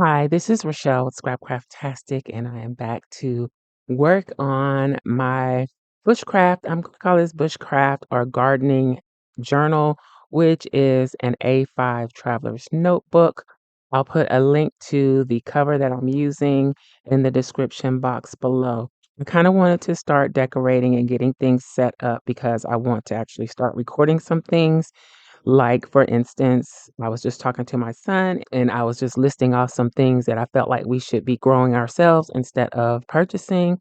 Hi, this is Rachelle with Scrapcraftastic, and I am back to work on my bushcraft. I'm going to call this bushcraft or gardening journal, which is an A5 traveler's notebook. I'll put a link to the cover that I'm using in the description box below. I kind of wanted to start decorating and getting things set up because I want to actually start recording some things like, for instance, I was just talking to my son and I was just listing off some things that I felt like we should be growing ourselves instead of purchasing.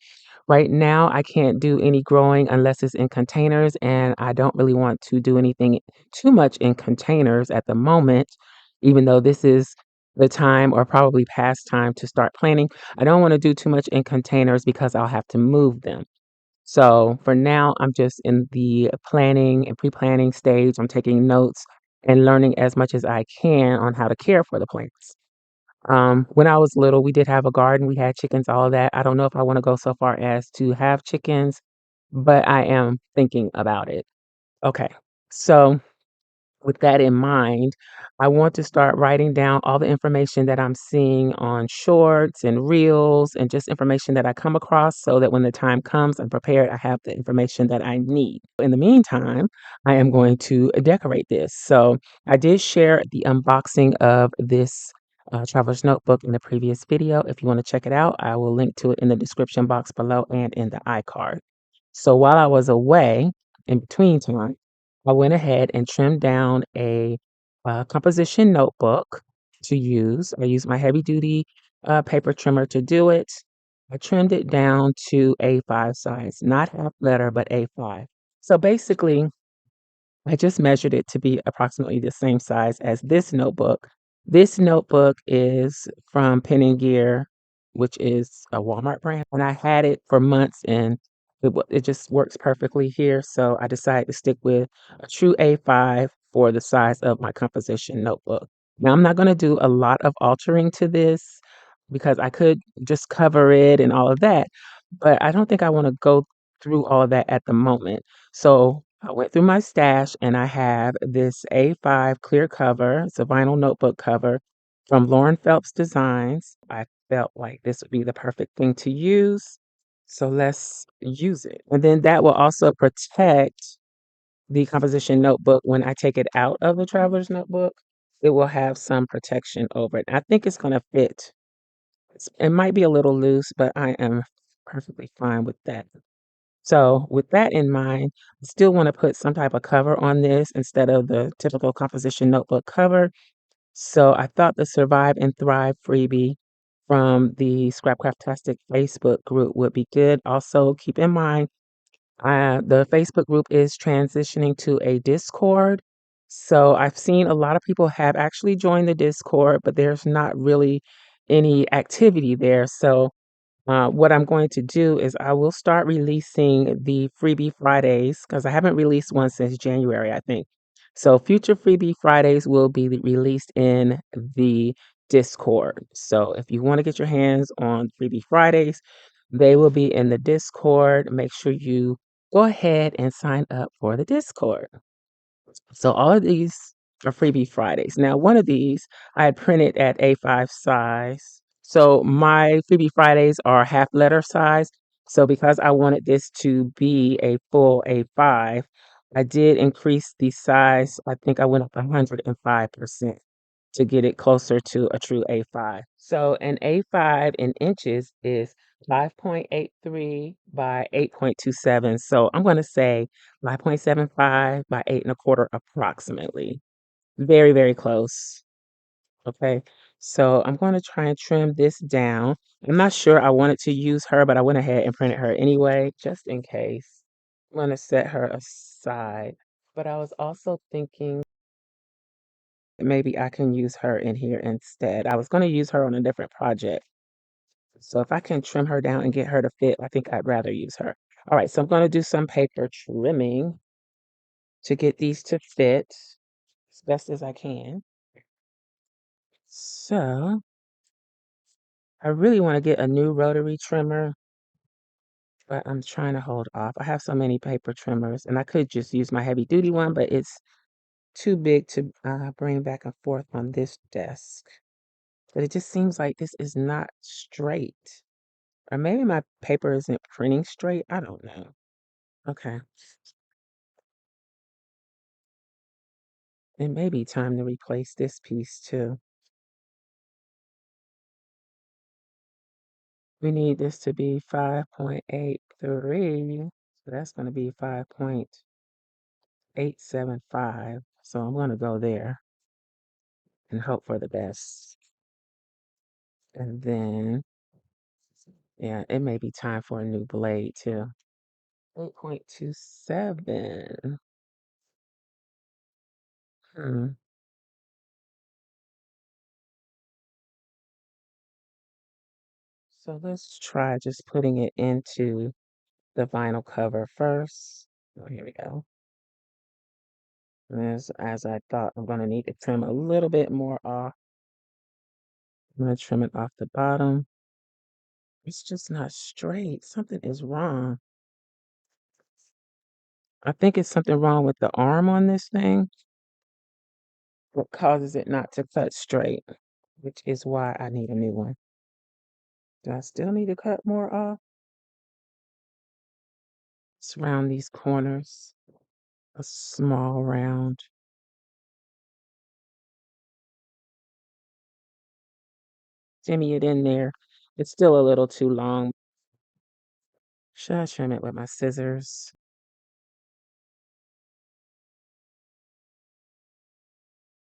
Right now, I can't do any growing unless it's in containers, and I don't really want to do anything too much in containers at the moment, even though this is the time or probably past time to start planting. I don't want to do too much in containers because I'll have to move them. So for now, I'm just in the planning and pre-planning stage. I'm taking notes and learning as much as I can on how to care for the plants. When I was little, we did have a garden. We had chickens, all of that. I don't know if I want to go so far as to have chickens, but I am thinking about it. Okay. So with that in mind, I want to start writing down all the information that I'm seeing on shorts and reels and just information that I come across so that when the time comes, I'm prepared. I have the information that I need. In the meantime, I am going to decorate this. So I did share the unboxing of this traveler's notebook in the previous video. If you want to check it out, I will link to it in the description box below and in the iCard. So while I was away, in between time, I went ahead and trimmed down a composition notebook to use. I used my heavy duty paper trimmer to do it. I trimmed it down to A5 size, not half letter, but A5. So basically, I just measured it to be approximately the same size as this notebook. This notebook is from Pen+Gear, which is a Walmart brand, and I had it for months and it just works perfectly here. So I decided to stick with a true A5 for the size of my composition notebook. Now I'm not going to do a lot of altering to this because I could just cover it and all of that, but I don't think I want to go through all of that at the moment. So I went through my stash and I have this A5 clear cover. It's a vinyl notebook cover from Lauren Phelps Designs. I felt like this would be the perfect thing to use. So let's use it. And then that will also protect the composition notebook when I take it out of the traveler's notebook. It will have some protection over it. I think it's going to fit. It might be a little loose, but I am perfectly fine with that. So with that in mind, I still want to put some type of cover on this instead of the typical composition notebook cover. So I thought the Survive and Thrive freebie from the Scrapcraftastic Facebook group would be good. Also, keep in mind, the Facebook group is transitioning to a Discord. So I've seen a lot of people have actually joined the Discord, but there's not really any activity there. So what I'm going to do is I will start releasing the Freebie Fridays because I haven't released one since January, I think. So future Freebie Fridays will be released in the Discord. So if you want to get your hands on Freebie Fridays, they will be in the Discord. Make sure you go ahead and sign up for the Discord. So all of these are freebie Fridays. Now, one of these I had printed at A5 size. So my freebie Fridays are half letter size. So because I wanted this to be a full A5, I did increase the size. I think I went up 105% to get it closer to a true A5. So an A5 in inches is 5.83 by 8.27. So I'm going to say 5.75 by 8.25 approximately. Very, very close. Okay. So I'm going to try and trim this down. I'm not sure I wanted to use her, but I went ahead and printed her anyway, just in case. I'm going to set her aside. But I was also thinking maybe I can use her in here instead. I was going to use her on a different project. So if I can trim her down and get her to fit, I think I'd rather use her. All right, so I'm going to do some paper trimming to get these to fit as best as I can. So I really want to get a new rotary trimmer, but I'm trying to hold off. I have so many paper trimmers, and I could just use my heavy duty one, but it's too big to bring back and forth on this desk. but it just seems like this is not straight. Or maybe my paper isn't printing straight. I don't know. Okay. It may be time to replace this piece too. We need this to be 5.83. So that's going to be 5.875. So I'm going to go there and hope for the best. And then, yeah, it may be time for a new blade too. 8.27. Hmm. So let's try just putting it into the vinyl cover first. Oh, here we go. As I thought, I'm going to need to trim a little bit more off. I'm going to trim it off the bottom. It's just not straight. Something is wrong. I think it's something wrong with the arm on this thing. What causes it not to cut straight, which is why I need a new one. Do I still need to cut more off? Let's round these corners. A small round. Jimmy it in there. It's still a little too long. Should I trim it with my scissors?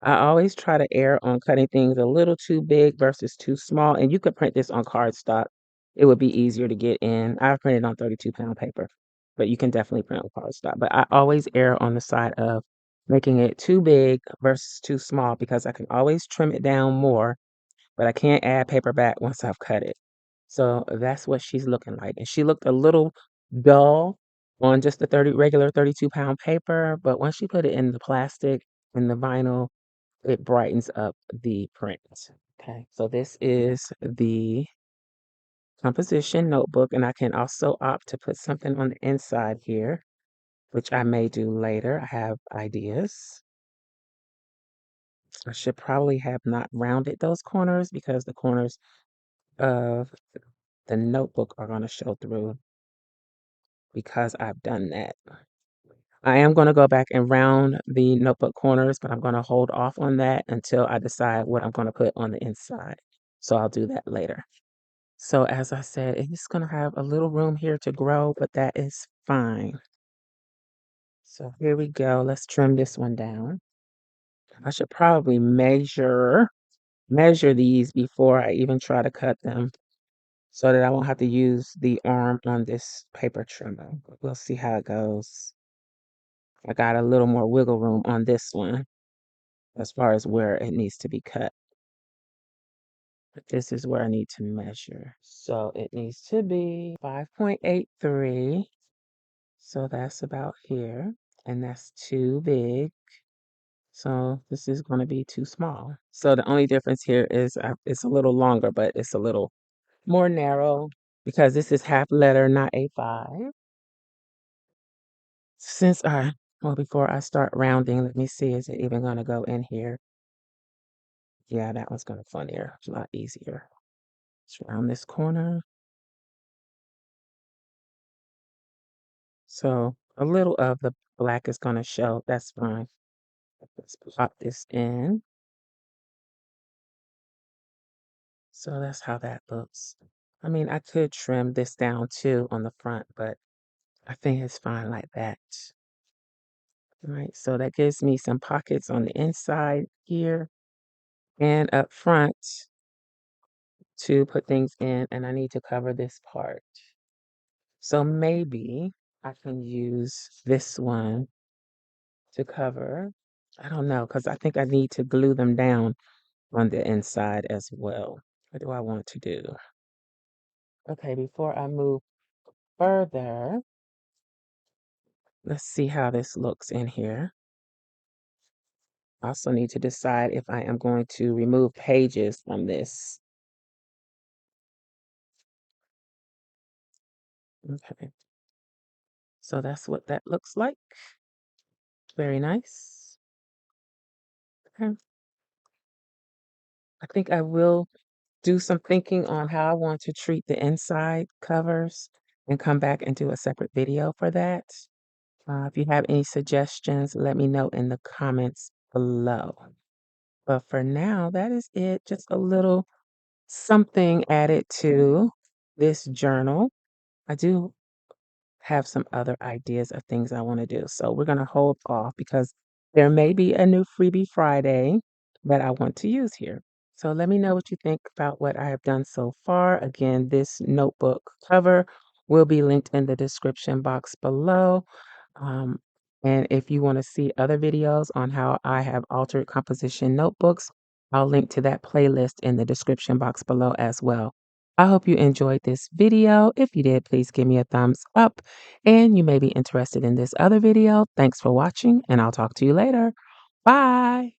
I always try to err on cutting things a little too big versus too small. And you could print this on cardstock. It would be easier to get in. I've printed on 32-pound paper, but you can definitely print on cardstock. But I always err on the side of making it too big versus too small because I can always trim it down more, but I can't add paper back once I've cut it. So that's what she's looking like. And she looked a little dull on just the regular 32-pound paper, but once she put it in the plastic and the vinyl, it brightens up the print. Okay, so this is the composition notebook, and I can also opt to put something on the inside here, which I may do later. I have ideas. I should probably have not rounded those corners because the corners of the notebook are going to show through because I've done that. I am going to go back and round the notebook corners, but I'm going to hold off on that until I decide what I'm going to put on the inside. So I'll do that later. So as I said, it's going to have a little room here to grow, but that is fine. So here we go. Let's trim this one down. I should probably measure these before I even try to cut them so that I won't have to use the arm on this paper trimmer. We'll see how it goes. I got a little more wiggle room on this one as far as where it needs to be cut. But this is where I need to measure. So it needs to be 5.83. So that's about here. And that's too big. So this is going to be too small. So the only difference here is it's a little longer, but it's a little more narrow because this is half letter, not A5. Well, before I start rounding, let me see, is it even going to go in here? Yeah, that one's going to funnier. It's a lot easier. Let's round this corner. So a little of the black is going to show. That's fine. Let's pop this in. So that's how that looks. I mean, I could trim this down too on the front, but I think it's fine like that. All right, so that gives me some pockets on the inside here and up front to put things in, and I need to cover this part. So maybe I can use this one to cover. I don't know, because I think I need to glue them down on the inside as well. What do I want to do? Okay, before I move further, let's see how this looks in here. I also need to decide if I am going to remove pages from this. Okay, so that's what that looks like. Very nice. Okay. I think I will do some thinking on how I want to treat the inside covers and come back and do a separate video for that. If you have any suggestions, let me know in the comments below. But for now, that is it. Just a little something added to this journal. I do have some other ideas of things I want to do. So we're going to hold off because there may be a new freebie Friday that I want to use here. So let me know what you think about what I have done so far. Again, this notebook cover will be linked in the description box below. Um, and if you want to see other videos on how I have altered composition notebooks, I'll link to that playlist in the description box below as well. I hope you enjoyed this video. If you did, please give me a thumbs up and you may be interested in this other video. Thanks for watching and I'll talk to you later. Bye.